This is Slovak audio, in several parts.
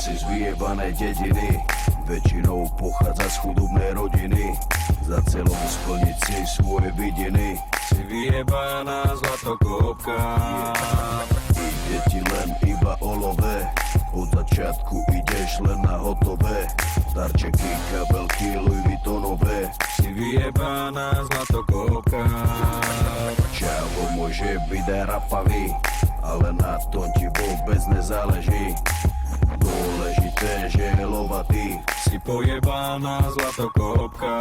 asi z vyjebanej dediny, väčšinou pochádza z chudobnej rodiny. Za celom splniť si svoje vidiny, si vyjebaná zlatokopka. Ide ti len iba o love, od začiatku ideš len na hotové. Darčeky, kabelky, Louis Vuittonové, si vyjebaná zlatokopka. Čavo môže byť aj rapavý, ale na tom ti vôbec nezáleží. Dôležité, že je lovatý, si pojebaná zlatokopka.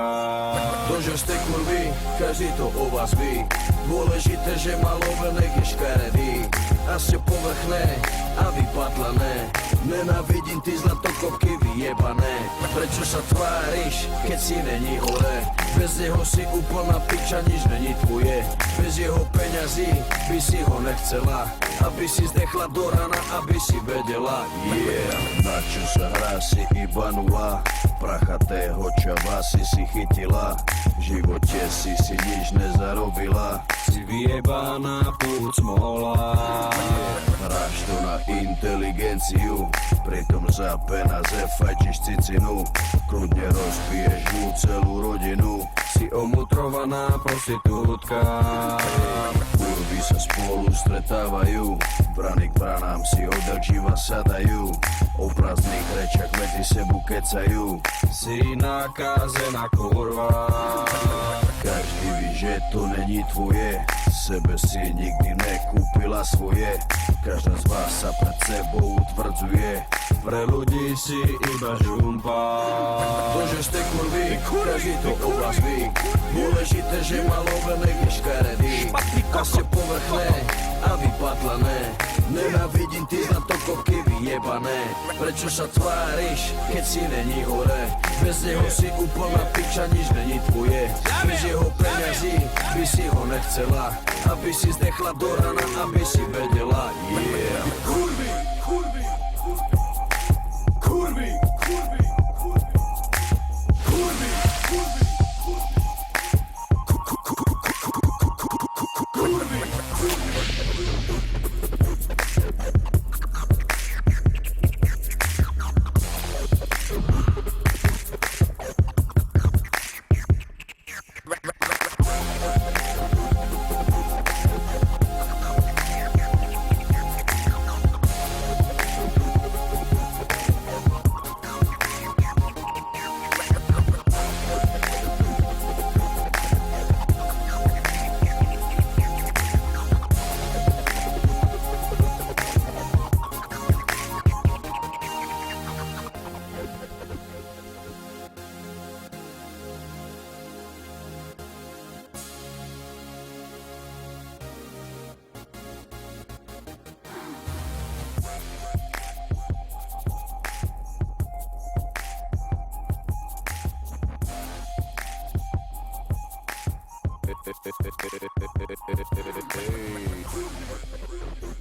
To, že ste kurvy, každý to o vás ví. Dôležité, že má love, nech je škaredý. A ste povrchné a vypadlané. Nenávidím ty zlatokopky vyjebané. Prečo sa tváriš, keď si není hore? Bez neho si úplná piča, nič není tvoje. Bez jeho peňazí by si ho nechcela, aby si zdechla do rana, aby si vedela. Yeah, na čo sa hrá, si iba nula. Prachatého čava si chytila. V živote si nič nezarobila. Si vyjebaná púd smola. Hráš to na inteligenciu, pritom za peniaze fajčiš cicinu. Kľudne rozbiješ mu celú rodinu. Si omutrovaná prostitútka. Kurvy sa spolu stretávajú, brany k branám si odjak živa sadajú. O prázdnych rečach medzi sebu kecajú. Si nakázená kurva. Každý ví, že to není tvoje, sebe si nikdy nekúpila svoje. Každá z vás sa pred sebou utvrdzuje, pre ľudí si iba žumpa. To, že ste kurvy, každý to o vás ví. Dôležité, že má love, nech je škaredý. A ste povrchné a vypadlané. Nenávidím ty zlatokopky vyjebané. Prečo sa tváriš, keď si není hore? Bez neho si úplná piča, nič není tvoje. Bez jeho peňazí by si ho nechcela, aby si zdechla do rana, aby si vedela. Yeah. Kurvy, kurvy, kurvy, kurvy, kurvy, kurvy, Hey.